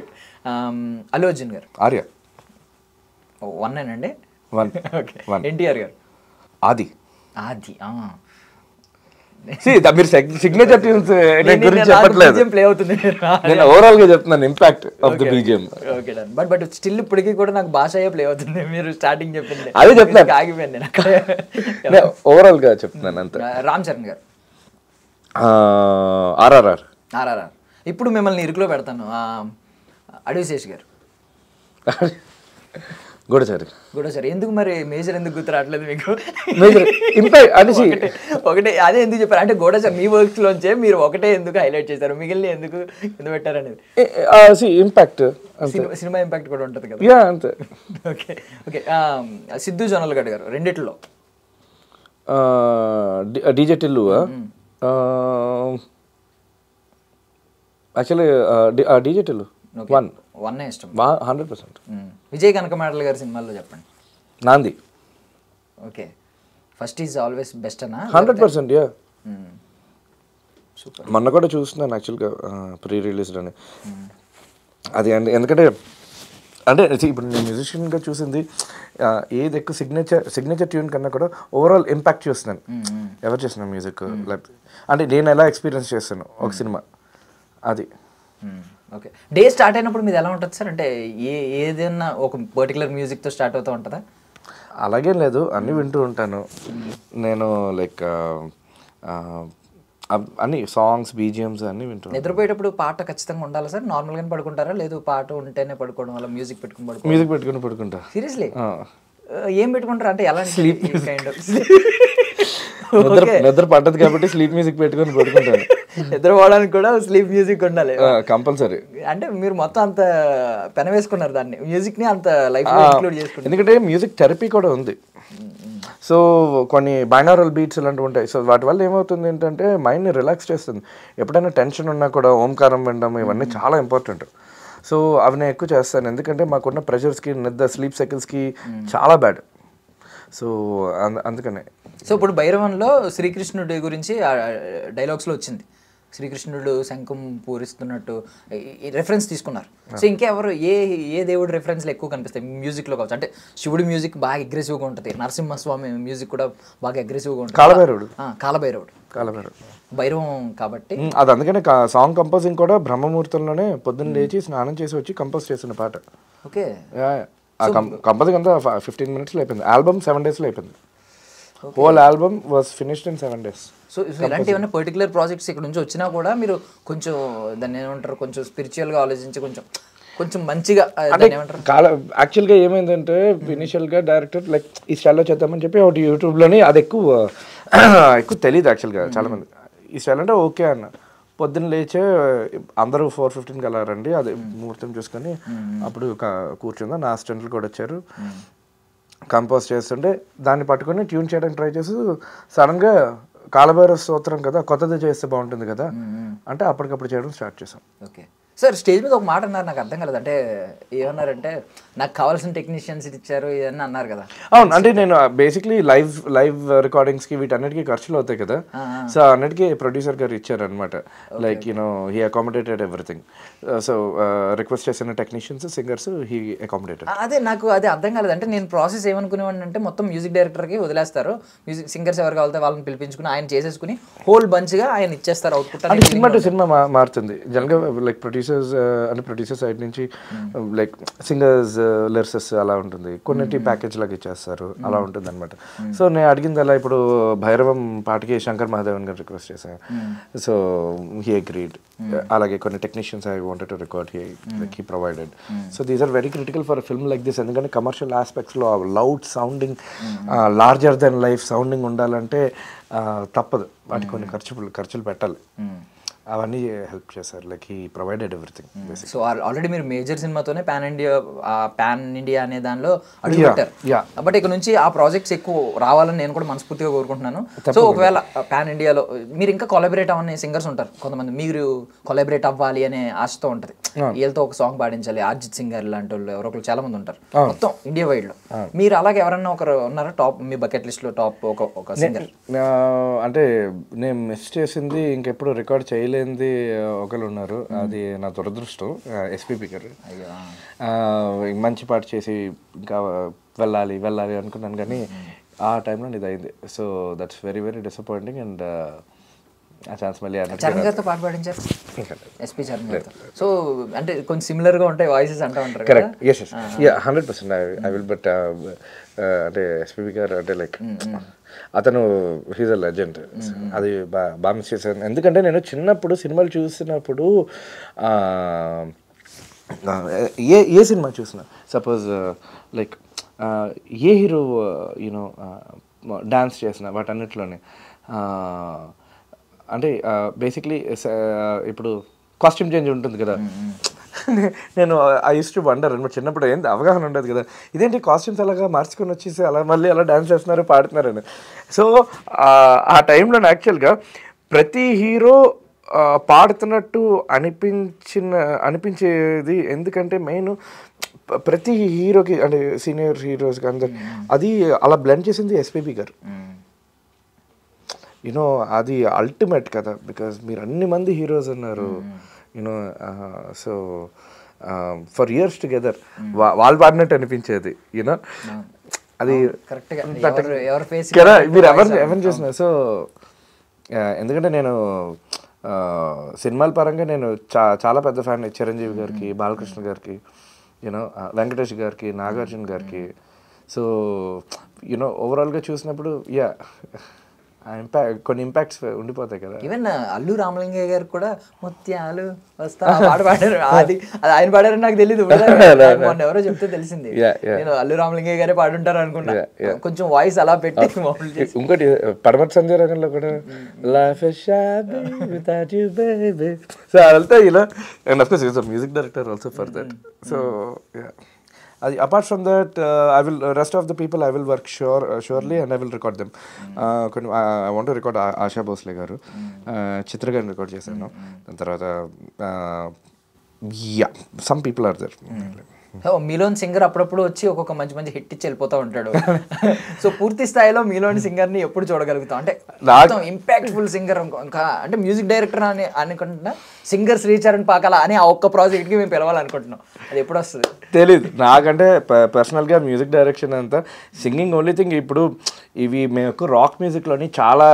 అల్లు అర్జున్ గారు, ఆర్య. 1 అండి. ఓకే. 1. ఎన్టీఆర్ గారు, ఆది. మీరు సిగ్నేచర్ ట్యూన్స్ గురించి చెప్పట్లేదు, ప్లే అవుతుంది, నేను ఓవరాల్ గా చెప్తున్నాను impact of the BGM. Okay done. But still ఇప్పటికీ కూడా నాకు భాష ప్లే అవుతుంది. మీరు స్టార్టింగ్ చెప్పింది అదే చెప్తాను, ఆగిపోయింది నేను ఓవరాల్ గా చెప్తున్నాను అంతే. రామ్ చరణ్ గారు, ఆర్ఆర్ఆర్. ఇప్పుడు మిమ్మల్ని ఇరుకులో పెడతాను. అడవిశేష్ గారు, గూఢచారి. ఎందుకు మరి మేజర్ ఎందుకు గుర్తు రావట్లేదు మీకు? ఒకటే అదే ఎందుకు చెప్పారు అంటే గూఢచారి మీ వర్క్స్ లోంచే మీరు ఒకటే ఎందుకు హైలైట్ చేశారు, మిగిలిన ఎందుకు పెట్టారు అనేది ఇంపాక్ట్, సినిమా ఇంపాక్ట్ కూడా ఉంటుంది కదా. అంతే. Okay okay. సిద్ధు జొన్నలగడ్డ గారు, రెండిట్లో DJ Tillu. Actually DJ Tillu 1 ఇష్టం. 100%. విజయ్ కనకమాడల గారి సినిమాల్లో చెప్పండి. నాంది. Okay. First is always best అన్నా? 100%. సూపర్. మొన్న కూడా చూస్తున్నాను యాక్చువల్గా ప్రీ రిలీజ్డ్ అని. అది ఎందుకంటే అంటే ఇప్పుడు నేను మ్యూజిషియన్గా చూసింది ఏది ఎక్కువ సిగ్నేచర్ ట్యూన్ కన్నా కూడా ఓవరాల్ ఇంపాక్ట్ చూస్తున్నాను ఎవరు చేసిన మ్యూజిక్ లేకపోతే అంటే నేను ఎలా ఎక్స్పీరియన్స్ చేస్తాను ఒక సినిమా అది. ఓకే, డే స్టార్ట్ అయినప్పుడు మీది ఎలా ఉంటుంది సార్? అంటే ఏదైనా ఒక పర్టికులర్ మ్యూజిక్తో స్టార్ట్ అవుతూ ఉంటుందా? అలాగేం లేదు, అన్నీ వింటూ ఉంటాను నేను. లైక్ అన్ని సాంగ్స్ బీజిఎమ్స్ అన్నీ వింటాను. నిద్రపోయేటప్పుడు పాట ఖచ్చితంగా ఉండాలి సార్? నార్మల్గానే పడుకుంటారా, లేదు పాట ఉంటేనే పడుకోవడం వల్ల మ్యూజిక్ పెట్టుకుని మ్యూజిక్ పెట్టుకుని పడుకుంటా. సీరియస్లీ? ఏం పెట్టుకుంటారు అంటే ఎలా? స్లీప్ కైండ్ ఆఫ్ నిద్ర పట్టదు కాబట్టి స్లీప్ మ్యూజిక్ పెట్టుకొని పడుకుంటాను. నిద్రపోవడానికి కూడా స్లీప్ మ్యూజిక్ ఉండాలి కంపల్సరీ. అంటే మీరు మొత్తం అంత పెన వేసుకున్నారు దాన్ని, మ్యూజిక్ ని అంత లైఫ్ లో ఇంక్లూడ్ చేసుకున్నారు. ఎందుకంటే మ్యూజిక్ థెరపీ కూడా ఉంది. సో కొన్ని బైనారల్ బీట్స్ ఇలాంటివి ఉంటాయి. సో వాటి వల్ల ఏమవుతుంది ఏంటంటే మైండ్ని రిలాక్స్ చేస్తుంది. ఎప్పుడైనా టెన్షన్ ఉన్నా కూడా ఓంకారం వినడం ఇవన్నీ చాలా ఇంపార్టెంట్. సో అవి నేను ఎక్కువ చేస్తాను, ఎందుకంటే మాకున్న ప్రెషర్స్కి నిద్ర స్లీప్ సైకిల్స్కి చాలా బ్యాడ్. సో అందుకనే. సో ఇప్పుడు భైరవంలో శ్రీకృష్ణుడి గురించి డైలాగ్స్లో వచ్చింది, శ్రీకృష్ణుడు శంఖం పూరిస్తున్నట్టు రెఫరెన్స్ తీసుకున్నారు. సో ఇంకెవరు ఏ దేవుడు రెఫరెన్స్లు ఎక్కువ కనిపిస్తాయి మ్యూజిక్లో కావచ్చు? అంటే శివుడి మ్యూజిక్ బాగా అగ్రెసివ్గా ఉంటుంది, నరసింహస్వామి మ్యూజిక్ కూడా బాగా అగ్రెసివ్గా ఉంటుంది. కాలభైరవుడు భైరవం కాబట్టి అది అందుకనే సాంగ్ కంపోజింగ్ కూడా బ్రహ్మముహూర్తంలోనే పొద్దున్న లేచి స్నానం చేసి వచ్చి కంపోజ్ చేసిన పాట. ఓకే, కంపోజింగ్ అంతా 15 minutesలో అయిపోయింది. ఆల్బమ్ 7 daysలో అయిపోయింది. Whole album was finished in 7 days. So ఇలాంటి ఏమైనా పర్టికులర్ ప్రాజెక్ట్స్ ఇక్కడ నుంచి వచ్చినా కూడా మీరు కొంచెం దాన్ని ఏమంటారు, కొంచెం స్పిరిచువల్గా ఆలోచించి కొంచెం మంచిగా ఏమంటారు? యాక్చువల్గా ఏమైందంటే ఇనిషియల్గా డైరెక్టర్ లైక్ ఈ స్టైల్లో చేద్దామని చెప్పి ఒకటి యూట్యూబ్లోని అది ఎక్కువ తెలియదు యాక్చువల్గా చాలామంది. ఈ స్టైల్ అంటే ఓకే అన్న, పొద్దున్న లేచే అందరూ 4:15 వెళ్ళారండి, అది ముహూర్తం చూసుకొని అప్పుడు కూర్చుందా. నా అసిస్టెంట్లు కూడా వచ్చారు, కంపోజ్ చేస్తుంటే దాన్ని పట్టుకొని ట్యూన్ చేయడానికి ట్రై చేసి సడన్గా కాలభైరవ స్తోత్రం కదా, కొత్తది చేస్తే బాగుంటుంది కదా అంటే అప్పటికప్పుడు చేయడం స్టార్ట్ చేసాం. ఓకే సార్, స్టేజ్ మీద ఒక మాట అన్నారు, నాకు అర్థం కాలేదు. అంటే ఏమన్నారంటే నాకు కావాల్సిన టెక్నీషియన్స్ ఇచ్చారు ఇవన్నీ అన్నారు కదా? అవును, అంటే నేను బేసిక్లీ లైవ్ రికార్డింగ్స్కి వీటన్నిటికీ ఖర్చులు అవుతాయి కదా. సో అన్నిటికీ ప్రొడ్యూసర్ గారు ఇచ్చారు అనమాట. Like he accommodated everything. So request చేసిన టెక్నీషియన్స్ సింగర్స్ హీ అకామిడేటెడ్. అదే నాకు అదే అర్థం కాలేదు. అంటే నేను ప్రాసెస్ ఏమనుకునేవాడిని అంటే మొత్తం మ్యూజిక్ డైరెక్టర్కి వదిలేస్తారు, మ్యూజిక్ సింగర్స్ ఎవరు కావాలితే వాళ్ళని పిలిపించుకుని ఆయన చేసేసుకుని హోల్ బంచ్గా ఆయన ఇచ్చేస్తారు అవుట్పుట్. సినిమా టు సినిమా మారుతుంది జనరల్గా. లైక్ ప్రొడ్యూసర్ సైడ్ నుంచి లైక్ సింగర్స్ లిరిసిస్ అలా ఉంటుంది, కొన్నిటి ప్యాకేజ్ లాగా ఇచ్చేస్తారు, అలా ఉంటుంది అనమాట. సో నేను అడిగింది అలా ఇప్పుడు భైరవం పాటకి శంకర్ మహాదేవన్ గారు రిక్వెస్ట్ చేశాను. So he agreed. అలాగే కొన్ని technicians I wanted to record, he provided. So these are very critical for film like this. ఎందుకంటే కమర్షియల్ ఆస్పెక్ట్స్లో loud sounding, larger than life sounding ఉండాలంటే తప్పదు, వాటికి కొన్ని ఖర్చులు పెట్టాలి. అవన్నీ హెల్ప్ చేశారు. Like he provided everything. So already మీరు మేజర్ సినిమాతోనే పాన్ ఇండియా అనే దానిలో అడుగుపెట్టారు. బట్ ఇక్కడ నుంచి ఆ ప్రాజెక్ట్స్ ఎక్కువ రావాలని నేను కూడా మనస్ఫూర్తిగా కోరుకుంటున్నాను. సో ఒకవేళ పాన్ ఇండియాలో మీరు ఇంకా కొలాబరేట్ అవ్వని సింగర్స్ ఉంటారు కొంతమంది, మీరు కొలాబరేట్ అవ్వాలి అనే ఆశతో ఉంటుంది, వీళ్ళతో ఒక సాంగ్ పాడించాలి, అర్జిత్ సింగర్ లాంటి వాళ్ళు ఎవరో ఒకరు చాలా మంది ఉంటారు మొత్తం ఇండియా వైడ్ లో. మీరు అలాగే ఎవరన్నా ఒకరు ఉన్నారా టాప్ మీ బకెట్ లిస్ట్ లో టాప్ ఒక సింగర్? అంటే నేను మిస్ చేసింది ఇంకెప్పుడు రికార్డ్ చేయలేదు ఒకరు ఉన్నారు, అది నా దురదృష్టం. ఎస్పీపీ గారు మంచి పాట చేసి ఇంకా వెళ్ళాలి అనుకున్నాను, కానీ ఆ టైంలో ఇది అయింది. So that's very very disappointing. And ఆ ఛాన్స్ మళ్ళీ చరణ్ గారితో పాట పాడించారు, ఎస్పీ చరణ్ గారితో. సో అంటే కొంచెం సిమిలర్గా ఉంటాయి వాయిసెస్ అంటూ ఉంటారు. Correct, yes yes, 100% I will. But అంటే ఎస్పీబీ గారు అంటే లైక్ అతను హీజ్ అ లెజెండ్. అది బాగా మిస్ చేశాను. ఎందుకంటే నేను చిన్నప్పుడు సినిమాలు చూసినప్పుడు ఏ సినిమా చూసినా సపోజ్ లైక్ ఏ హీరో యూనో డాన్స్ చేసిన వాటన్నిటిలోనే అంటే బేసిక్లీ ఇప్పుడు కాస్ట్యూమ్ చేంజ్ ఉంటుంది కదా. నేను ఐ యూస్ టు వండర్ అనమాట, చిన్నప్పుడు ఏంటి అవగాహన ఉండదు కదా, ఇదేంటి కాస్ట్యూమ్స్ అలాగా మార్చుకొని వచ్చేసి అలా మళ్ళీ అలా డాన్స్ చేస్తున్నారు పాడుతున్నారని. సో ఆ టైంలో యాక్చువల్గా ప్రతి హీరో పాడుతున్నట్టు అనిపించేది. ఎందుకంటే మెయిన్ ప్రతి హీరోకి అంటే సీనియర్ హీరోస్కి అందరు అది అలా బ్లెండ్ చేసింది ఎస్పీబీ గారు. యూనో అది అల్టిమేట్ కదా, బికాజ్ మీరు అన్ని మంది హీరోస్ ఉన్నారు you know. So for years together వాళ్ళు పాడినట్టు అనిపించేది యూనో అది కదా మీరు ఎవరిని చూసిన సో ఎందుకంటే నేను సినిమాల పరంగా నేను చాలా పెద్ద ఫ్యాన్ చిరంజీవి గారికి బాలకృష్ణ గారికి యూనో వెంకటేష్ గారికి నాగార్జున గారికి సో యూనో ఓవరాల్గా చూసినప్పుడు కొన్ని ఇంపాక్ట్స్ ఉండిపోతాయి కదా ఈవెన్ అల్లు రామలింగయ్య గారు కూడా ముత్యాలు వస్తా పాట పాడారు అది ఆయన పాడారని నాకు తెలియదు మొన్న ఎవరో చెప్తే తెలిసింది నేను అల్లు రామలింగయ్య గారే పాడుంటారు అనుకున్నా కొంచెం వాయిస్ అలా పెట్టి ఇంకోటి పరమత్ సంజయ్ రంగంలో కూడా సో అదంతా ఇలా and of course is a music director also for that so అది apart from that I will rest of the people I will work surely and I will record them కొన్ని I want to record Asha Bhosle garu Chitra గారిని record చేశాను దాని తర్వాత some people are there మీలోని singer అప్పుడప్పుడు వచ్చి ఒక్కొక్క మంచి మంచి హిట్ ఇచ్చి వెళ్ళిపోతూ ఉంటాడు సో పూర్తి స్థాయిలో మీలోని సింగర్ని ఎప్పుడు చూడగలుగుతాం అంటే ఇంపాక్ట్ఫుల్ సింగర్ ఇంకా అంటే మ్యూజిక్ డైరెక్టర్ అని అనుకుంటున్నా సింగర్ శ్రీచరణ్ పాకాల అని ఆ ఒక్క ప్రాజెక్ట్కి మేము పిలవాలనుకుంటున్నాం అది ఎప్పుడు వస్తుంది తెలీదు నాకంటే పర్సనల్గా మ్యూజిక్ డైరెక్షన్ అంతా సింగింగ్ ఓన్లీ థింగ్ ఇప్పుడు ఇవి మేము రాక్ మ్యూజిక్లోని చాలా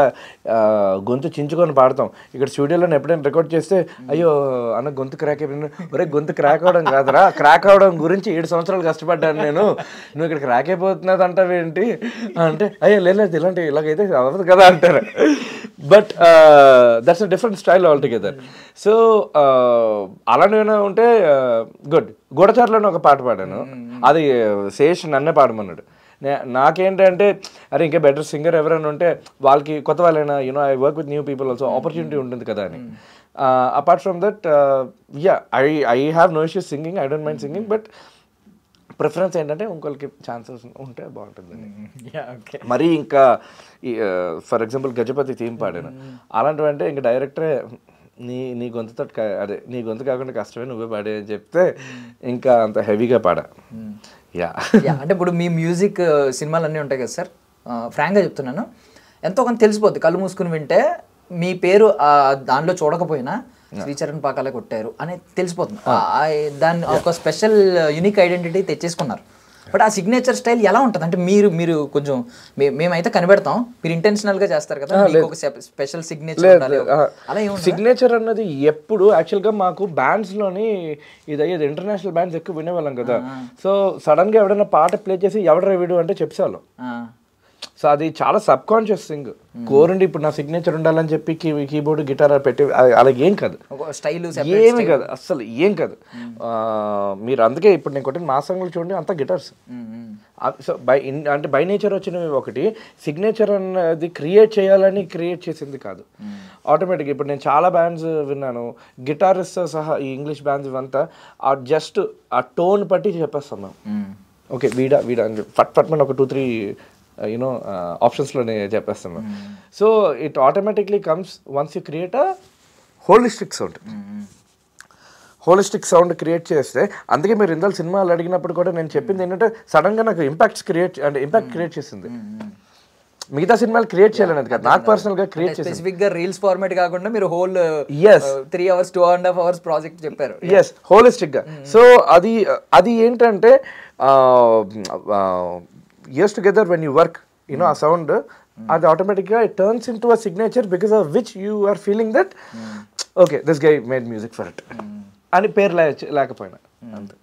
గొంతు చించుకొని పాడతాం ఇక్కడ స్టూడియోలో ఎప్పుడైనా రికార్డ్ చేస్తే అయ్యో అన్న గొంతు క్రాక్ అయిపోయింది ఒరే గొంతు క్రాక్ అవడం కాదురా క్రాక్ అవడం గురించి 7 సంవత్సరాలు కష్టపడ్డాను నేను నువ్వు ఇక్కడ క్రాక్ అయిపోతున్నది అంటావేంటి అంటే అయ్యో లేదు ఇలాగైతే అవ్వదు కదా అంటారు but that's a different style all together so అలాంటివి ఉంటే గుడ్ గూఢచారులోనే ఒక పాట పాడాను అది శేష్ నన్నే పాడమన్నాడు నాకేంటంటే అరే ఇంకా బెటర్ సింగర్ ఎవరైనా ఉంటే వాళ్ళకి కొత్త వాళ్ళైనా you know I work with new people also opportunity ఉంటుంది కదా అని apart from that I have no issues singing I don't mind singing but preference ఏంటంటే ఇంకొకరికి ఛాన్సెస్ ఉంటే బాగుంటుందని మరి ఇంకా ఫర్ ఎగ్జాంపుల్ గజపతి థీమ్ పాడాను అలాంటివి అంటే ఇంకా డైరెక్టరే నీ గొంతుతో అదే నీ గొంతు కాకుండా కష్టమే నువ్వే పాడే అని చెప్తే ఇంకా అంత హెవీగా పాడా అంటే ఇప్పుడు మీ మ్యూజిక్ సినిమాలు అన్నీ ఉంటాయి కదా సార్ ఫ్రాంక్గా చెప్తున్నాను ఎంతో కొంత తెలిసిపోద్ది కళ్ళు మూసుకుని వింటే మీ పేరు దానిలో చూడకపోయినా శ్రీచరణ్ పాకాలే కొట్టారు అని తెలిసిపోతుంది దాన్ని ఒక స్పెషల్ యూనిక్ ఐడెంటిటీ తెచ్చేసుకున్నారు బట్ ఆ సిగ్నేచర్ స్టైల్ ఎలా ఉంటుంది అంటే మీరు కొంచెం మేమైతే కనిపెడతాం మీరు ఇంటెన్షనల్గా చేస్తారు కదా ఒక స్పెషల్ సిగ్నేచర్ అలా సిగ్నేచర్ అన్నది ఎప్పుడు యాక్చువల్గా మాకు బ్యాండ్స్లోని ఇది ఇంటర్నేషనల్ బ్యాండ్స్ ఎక్కువ వినేవాళ్ళం కదా సో సడన్గా ఎవడైనా పాట ప్లే చేసి ఎవడరా వీడు అంటే చెప్పేవాళ్ళం సో అది చాలా సబ్ కాన్షియస్ థింగ్ కోరండి ఇప్పుడు నా సిగ్నేచర్ ఉండాలని చెప్పి కీబోర్డ్ గిటార్ పెట్టి అలా ఏం కాదు ఏమి కాదు అసలు ఏం కాదు మీరు అందుకే ఇప్పుడు నేను కొట్టిన మా సాంగ్లు చూడండి అంతా గిటార్స్ సో అంటే బై నేచర్ వచ్చినవి ఒకటి సిగ్నేచర్ అన్నది క్రియేట్ చేయాలని క్రియేట్ చేసింది కాదు ఆటోమేటిక్గా ఇప్పుడు నేను చాలా బ్యాండ్స్ విన్నాను గిటారిస్ట్ సహా ఈ ఇంగ్లీష్ బ్యాండ్స్ ఇవంతా జస్ట్ ఆ టోన్ పట్టి చెప్పేస్తాం మేము ఓకే వీడా అని ఫట్ మన ఒక 2-3 యూనో ఆప్షన్స్లోనే చెప్పేస్తాను so it automatically comes once you create a holistic sound create చేస్తే అందుకే మీరు ఇందాక సినిమాలు అడిగినప్పుడు కూడా నేను చెప్పింది ఏంటంటే సడన్గా నాకు ఇంపాక్ట్ క్రియేట్ చేసింది మిగతా సినిమాలు క్రియేట్ చేయాలనేది కదా నాకు పర్సనల్గా క్రియేట్ చేసి స్పెసిఫిక్గా రీల్స్ ఫార్మాట్ కాకుండా మీరు హోల్ 3 hours 2.5 hours ప్రాజెక్ట్ చెప్పారు హోలిస్టిక్గా సో అది ఏంటంటే years together when you work a sound and automatically it turns into a signature because of which you are feeling that okay this guy made music for it ani పేరు లేకపోయినా అంతే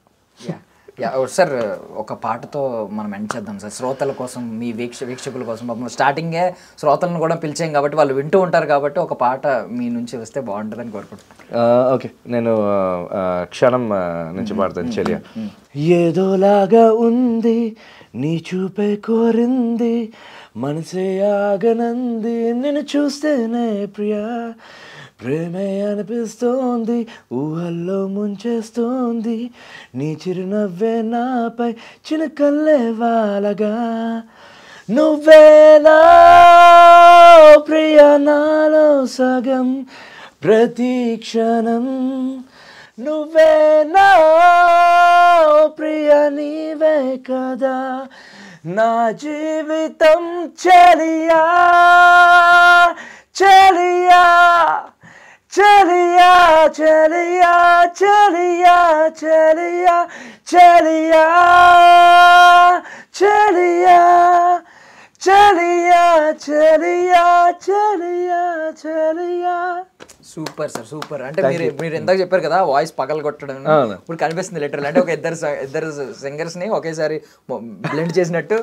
sir ఒక పాటతో మనం end చేద్దాం sir శ్రోతల కోసం మీ వీక్షకుల కోసం స్టార్టింగే శ్రోతలను కూడా పిలిచాం కాబట్టి వాళ్ళు వింటూ ఉంటారు కాబట్టి ఒక పాట మీ నుంచి వస్తే బాగుంటుందని కోరుకుంటున్నాను ఓకే నేను క్షణం నుంచి పాడతాను చెలియా ఏదోలాగా ఉంది నీ చూపే కోరింది మనసే ఆగనంది నిన్ను చూస్తేనే ప్రియా ప్రేమే అనిపిస్తోంది ఊహల్లో ముంచేస్తోంది నీ చిరునవ్వే నాపై చినకల్లే వాలగా నువ్వేనా ప్రియా నాలో సగం ప్రతి క్షణం నువ్వేనా ప్రియా నీవే కదా నా జీవితం చెలియా చెలియా చలియా చలియా చలియా చలియా చలియా చలియా చలియా చలియా చలియా చలియా. Super sir, super. అంటే మీరు ఇందాక చెప్పారు కదా వాయిస్ పగల కొట్టడం, ఇప్పుడు కనిపిస్తుంది లిటరల్. అంటే ఒక ఇద్దరు సింగర్స్ ని ఒకేసారి బ్లెండ్ చేసినట్టు.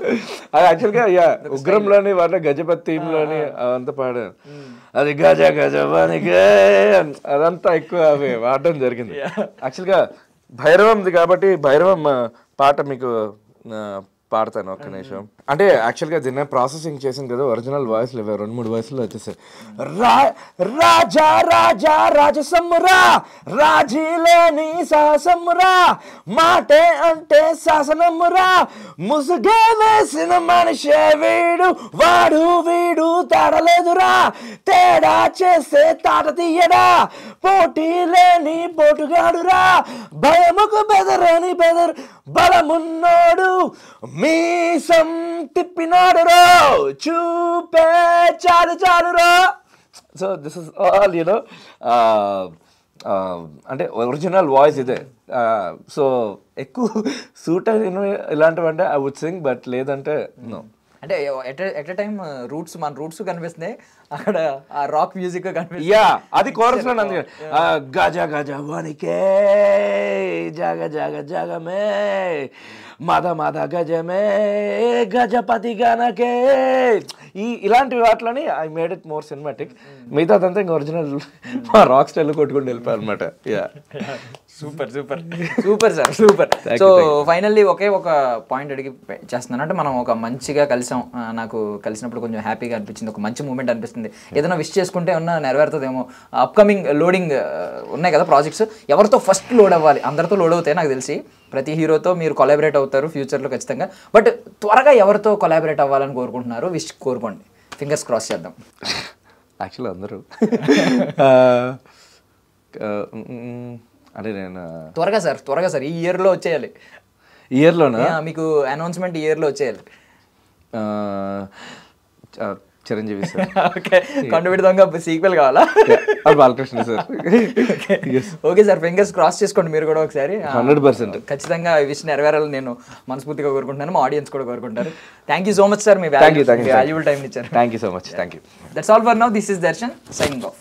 అది యాక్చువల్గా ఉగ్రంలోని వాటి గజపతి థీమ్లోని అదంతా పాడాను. అది గజ గజవానికే అదంతా ఎక్కువ అవి వాడడం జరిగింది. యాక్చువల్గా భైరవంది కాబట్టి భైరవం పాట మీకు పాడతాను ఒక్క నిమిషం. అంటే యాక్చువల్గా దీన్ని ప్రాసెసింగ్ చేసింది కదా, ఒరిజినల్ వాయిస్లు 2-3 వాయిస్లో వచ్చేసాయి. రాజా రాజా రాజసమ్మురా రాజీలేని సాహసమ్మురా మాటే అంటే శాసనమ్మురా ముసుగే వేసిన మనిషే వీడు వాడు వీడు తేడలేదురా తేడా చేస్తే తాట తీయడా పోటీ లేని పోటుగాడురా భయముకు బెదరని బలమున్నోడు మీసం తిప్పినాడు రో చూపే చాలు చాలు రో. So this is all you know అంటే ఒరిజినల్ వాయిస్ ఇదే. సో ఎక్కువ సూట్ అయిన ఇలాంటివి అంటే ఐ వుడ్ సింగ్, బట్ లేదంటే నో. అంటే ఎట్ ఎ టైమ్ మన రూట్స్ కనిపిస్తున్నాయి, అక్కడ ఆ రాక్ మ్యూజిక్ కనిపిస్తుంది. యా అది కోరస్ లో నంది గజ గజ వనికే జగ జగ జగమే మద మద గజమే గజపతి గణకే ఇలాంటి వాటిలోని I made it more cinematic. మిగతాదంతా ఇంకా ఒరిజినల్ రాక్ స్టైల్ కొట్టుకుని వెళ్ళిపోయారు అనమాట. Yeah super super super sir, super. So finally ఒకే ఒక పాయింట్ అడిగి చేస్తున్నాను. అంటే మనం ఒక మంచిగా కలిసాం, నాకు కలిసినప్పుడు కొంచెం హ్యాపీగా అనిపించింది, ఒక మంచి మూమెంట్ అనిపిస్తుంది. ఏదైనా విష్ చేసుకుంటే ఏమన్నా నెరవేరుతుందేమో. అప్కమింగ్ లోడింగ్ ఉన్నాయి కదా ప్రాజెక్ట్స్, ఎవరితో ఫస్ట్ లోడ్ అవ్వాలి? అందరితో లోడ్ అవుతాయి నాకు తెలిసి, ప్రతి హీరోతో మీరు కొలాబరేట్ అవుతారు ఫ్యూచర్లో ఖచ్చితంగా. బట్ త్వరగా ఎవరితో కొలాబరేట్ అవ్వాలని కోరుకుంటున్నారు? విష్ కోరుకోండి, ఫింగర్స్ క్రాస్ చేద్దాం. యాక్చువల్లీ అందరూ అంటే నేను త్వరగా సార్ ఈ ఇయర్లో వచ్చేయాలి. ఇయర్లోనా? మీకు అనౌన్స్మెంట్ ఈ ఇయర్లో వచ్చేయాలి. చిరంజీవి సార్. ఓకే, కండుబిడి దొంగ సీక్వెల్ కావాలా? Balakrishna sir. Okay sir, fingers cross చేసుకోండి మీరు కూడా ఒకసారి. 100% ఖచ్చితంగా ఈ విషయం నెరవేరాలని నేను మనస్ఫూర్తిగా కోరుకుంటున్నాను, మా ఆడియన్స్ కూడా కోరుకుంటారు. Thank you so much sir, మీ వాల్యుబుల్ టైం ఇచ్చారు. Thank you so much. Thank you. That's all for now. This is Darshan signing off.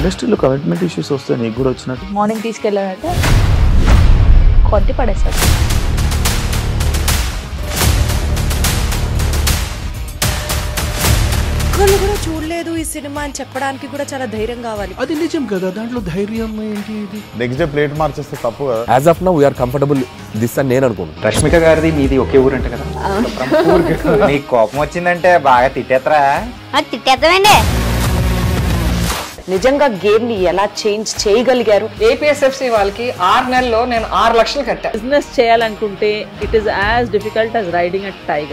ఇండస్ట్రీలో కమిట్మెంట్ ఇష్యూస్ వస్తే నీకు కూడా వచ్చినట్టు? మార్నింగ్ తీసుకెళ్ళానంటే కొట్టి పడేస్తాడు. ఒక్కళ్ళు కూడా చూడలేదు ఈ సినిమా అని చెప్పడానికి కూడా చాలా ధైర్యం కావాలి. అది నిజం కదా, దాంట్లో ధైర్యం ఏంటి? ఇది నెక్స్ట్ డే ప్లేట్ మార్చేస్తే తప్పు కదా. As of now we are comfortable this అని నేను అనుకుంటున్నాను. రష్మిక గారిది మీది ఒకే ఊరు అంటే కదా? మీకు కోపం వచ్చిందంటే బాగా తిట్టేత్తరా? తిట్టేద్దామండి. నిజంగా గేమ్ ని ఎలా చేంజ్ చేయగలిగారు? ఏపీఎస్ఎఫ్సి వాళ్ళకి 6 నెలల్లో నేను 6 లక్షలు కట్టా. బిజినెస్ చేయాలనుకుంటే it is as difficult as riding a tiger.